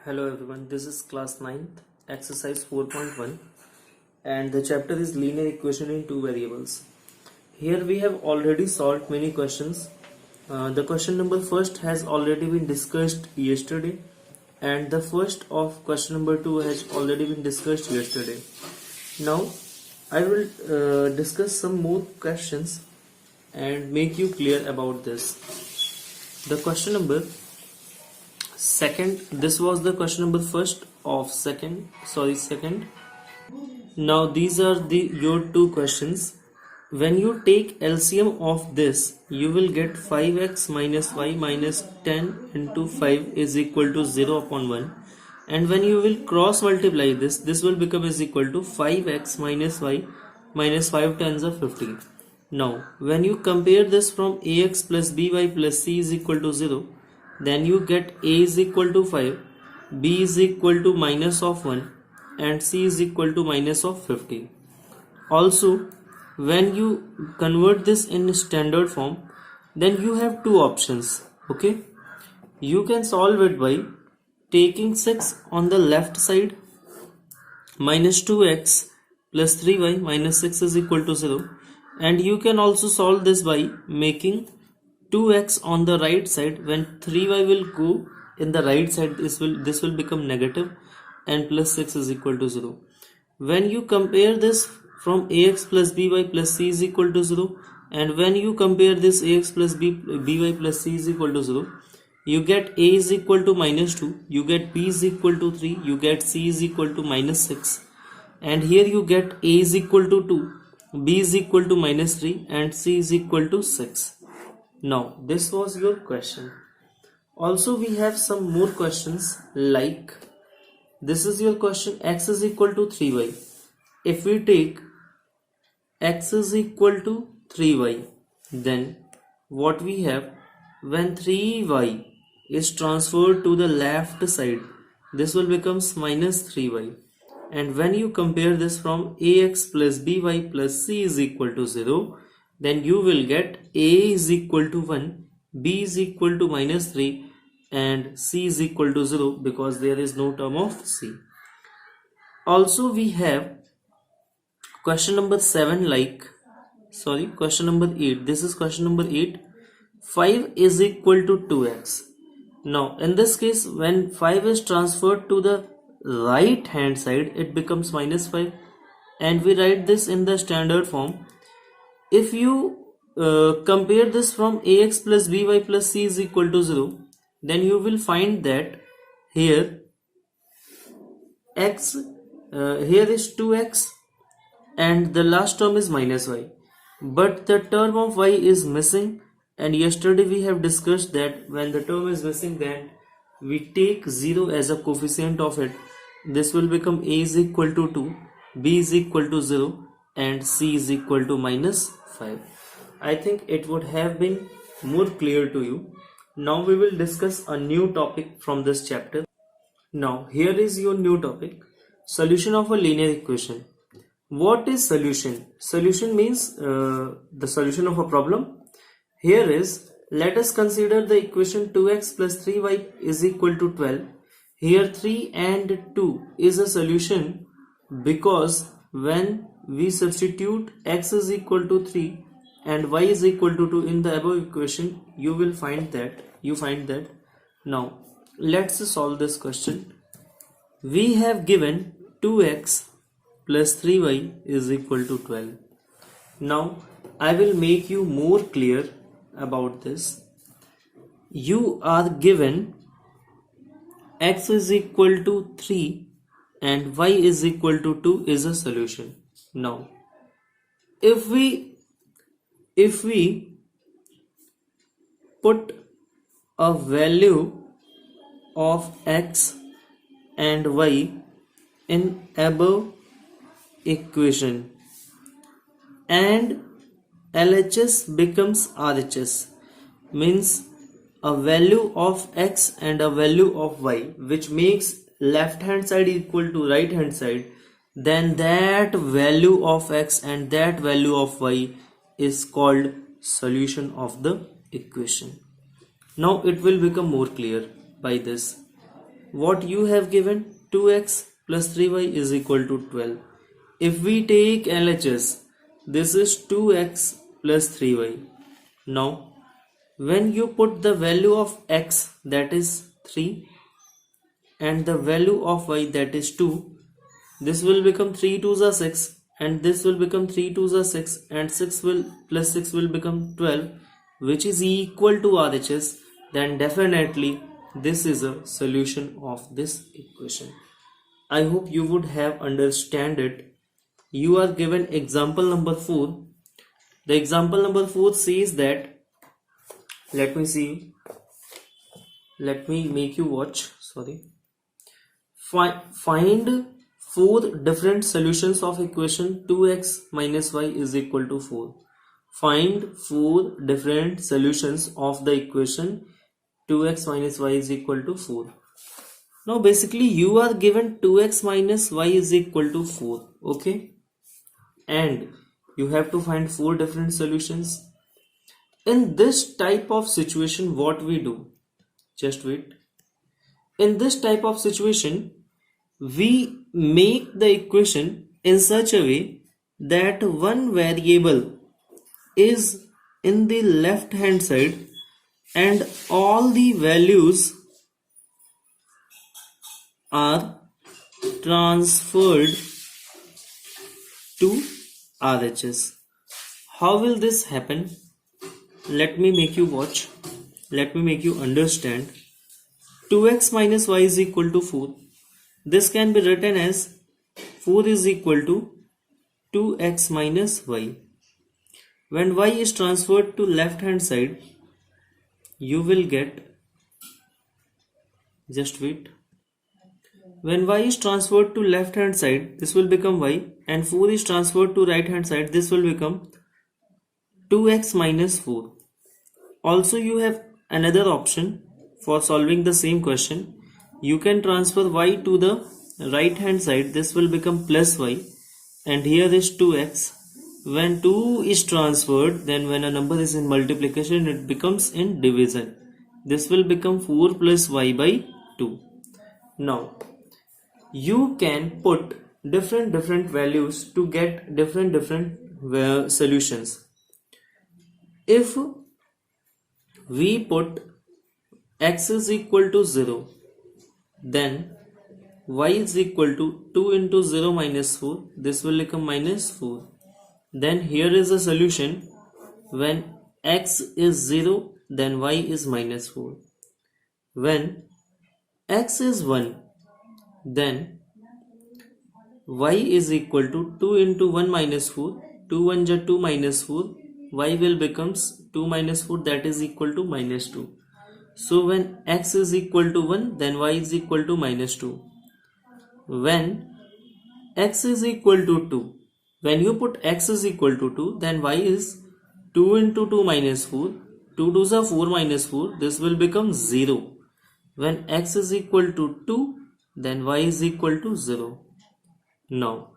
Hello everyone, this is class 9th, exercise 4.1 and the chapter is linear equation in two variables. Here we have already solved many questions. The question number first has already been discussed yesterday and the first of question number 2 has already been discussed yesterday. Now I will discuss some more questions and make you clear about this. The question number second, this was the question number first of second. Now these are your two questions. When you take LCM of this, you will get 5x minus y minus 10 into 5 is equal to 0 upon 1. And when you will cross multiply this will become is equal to 5x minus y minus 5 tens of 15. Now when you compare this from ax plus by plus c is equal to 0, then you get a is equal to 5, b is equal to minus of 1 and c is equal to minus of 15. Also, when you convert this in standard form, then you have two options. Okay, you can solve it by taking 6 on the left side, minus 2x plus 3y minus 6 is equal to 0, and you can also solve this by making 2x on the right side. When 3y will go in the right side, this will become negative and plus 6 is equal to 0. When you compare this from ax plus by plus c is equal to 0, and when you compare this ax plus by plus c is equal to 0, you get a is equal to minus 2, you get b is equal to 3, you get c is equal to minus 6, and here you get a is equal to 2, b is equal to minus 3 and c is equal to 6. Now this was your question. Also we have some more questions, like this is your question, x is equal to 3y. If we take x is equal to 3y, then what we have, when 3y is transferred to the left side, this will becomes minus 3y. And when you compare this from ax plus by plus c is equal to 0, then you will get a is equal to 1, b is equal to minus 3 and c is equal to 0 because there is no term of c. Also we have question number 7, question number 8. This is question number 8. 5 is equal to 2x. Now in this case, when 5 is transferred to the right hand side, it becomes minus 5, and we write this in the standard form. If you compare this from ax plus by plus c is equal to 0, then you will find that here here is 2x and the last term is minus y, but the term of y is missing, and yesterday we have discussed that when the term is missing, then we take 0 as a coefficient of it. This will become a is equal to 2, b is equal to 0 and c is equal to minus 5. I think it would have been more clear to you. Now we will discuss a new topic from this chapter. Now here is your new topic, solution of a linear equation. What is solution? Solution means the solution of a problem. Here is, let us consider the equation 2x plus 3y is equal to 12. Here 3 and 2 is a solution because when we substitute x is equal to 3 and y is equal to 2 in the above equation, you will find that. Now let's solve this question. We have given 2x plus 3y is equal to 12. Now I will make you more clear about this. You are given x is equal to 3 and y is equal to 2 is a solution. Now if we put a value of x and y in above equation and LHS becomes RHS, means a value of x and a value of y which makes left hand side equal to right hand side, then that value of x and that value of y is called solution of the equation. Now it will become more clear by this. what you have given, 2x plus 3y is equal to 12. If we take LHS, this is 2x plus 3y. Now, when you put the value of x, that is 3, and the value of y, that is 2, this will become 3 2s are 6, and this will become 3 2s are 6, and 6 will plus 6 will become 12, which is equal to RHS. Then definitely this is a solution of this equation. I hope you would have understand it. You are given example number 4. The example number 4 says that, let me make you watch. Find 4 different solutions of equation 2x minus y is equal to 4. Find 4 different solutions of the equation 2x minus y is equal to 4. Now basically you are given 2x minus y is equal to 4. Okay, and you have to find 4 different solutions. In this type of situation, what we do, just wait. In this type of situation, we make the equation in such a way that one variable is in the left hand side and all the values are transferred to RHS. How will this happen? Let me make you watch. Let me make you understand. 2x minus y is equal to 4. This can be written as 4 is equal to 2x minus y. When y is transferred to left hand side, you will get, just wait. When y is transferred to left hand side, this will become y, and 4 is transferred to right hand side, this will become 2x minus 4. Also you have another option for solving the same question. You can transfer y to the right hand side, this will become plus y, and here is 2x. When 2 is transferred, then when a number is in multiplication, it becomes in division. This will become 4 plus y by 2. Now you can put different values to get different solutions. If we put x is equal to 0, then y is equal to 2 into 0 minus 4, this will become minus 4. Then here is a solution. When x is 0, then y is minus 4. When x is 1, then y is equal to 2 into 1 minus 4, 2 1 ja 2 minus 4, y will becomes 2 minus 4, that is equal to minus 2. So when x is equal to 1, then y is equal to minus 2. When x is equal to 2, when you put x is equal to 2, then y is 2 into 2 minus 4, 2 2s are 4 minus 4, this will become 0. When x is equal to 2, then y is equal to 0. Now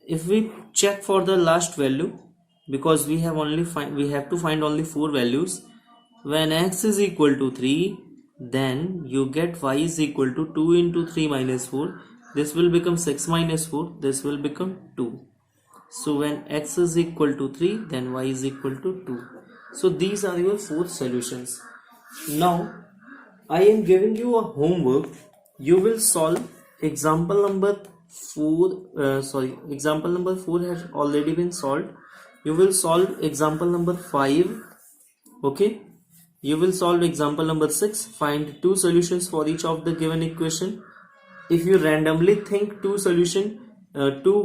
if we check for the last value, because we have to find only 4 values. When x is equal to 3, then you get y is equal to 2 into 3 minus 4, this will become 6 minus 4, this will become 2. So when x is equal to 3, then y is equal to 2. So these are your 4 solutions. Now I am giving you a homework. You will solve example number 4. Example number 4 has already been solved. You will solve example number 5. Okay, you will solve example number 6. Find 2 solutions for each of the given equation. If you randomly think 2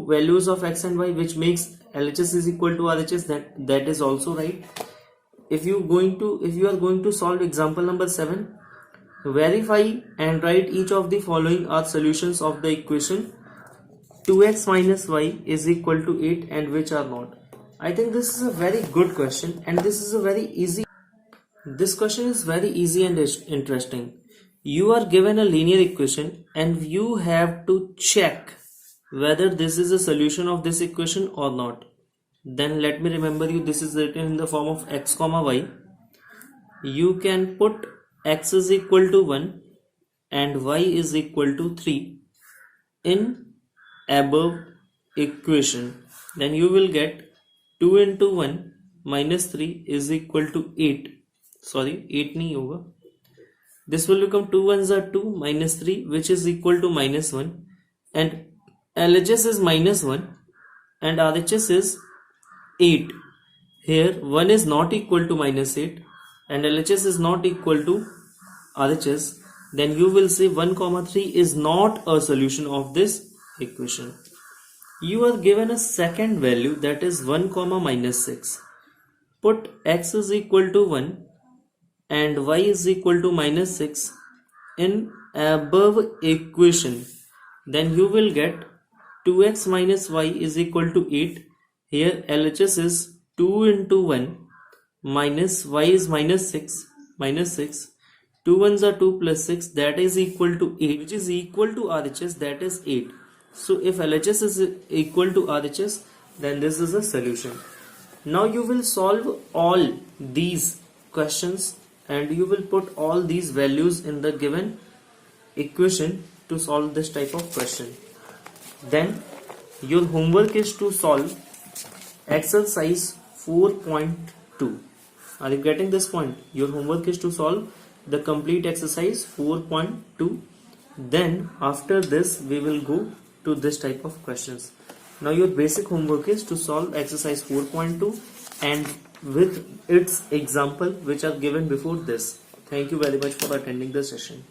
values of x and y which makes LHS is equal to RHS, that is also right. If you are going to solve example number 7, verify and write each of the following are solutions of the equation 2x minus y is equal to 8 and which are not. I think this is a very good question, and this question is very easy and interesting. You are given a linear equation and you have to check whether this is a solution of this equation or not. Then let me remember you, this is written in the form of x comma y. You can put x is equal to 1 and y is equal to 3 in above equation, then you will get 2 into 1 minus 3 is equal to 8. Sorry, 8 nahi hoga. This will become 2 ones are 2 minus 3, which is equal to minus 1, and LHS is minus 1 and RHS is 8. Here 1 is not equal to minus 8 and LHS is not equal to RHS. Then you will say 1 comma 3 is not a solution of this equation. You are given a second value, that is 1 comma minus 6. Put x is equal to 1 and y is equal to minus 6 in above equation. Then you will get 2x minus y is equal to 8. Here LHS is 2 into 1 minus y is minus 6, minus 6. 2 ones are 2 plus 6, that is equal to 8, which is equal to RHS, that is 8. So if LHS is equal to RHS, then this is a solution. Now you will solve all these questions and you will put all these values in the given equation to solve this type of question. Then your homework is to solve exercise 4.2. Are you getting this point? Your homework is to solve the complete exercise 4.2. Then after this we will go to this type of questions. Now your basic homework is to solve exercise 4.2 and with its example which are given before this. Thank you very much for attending the session.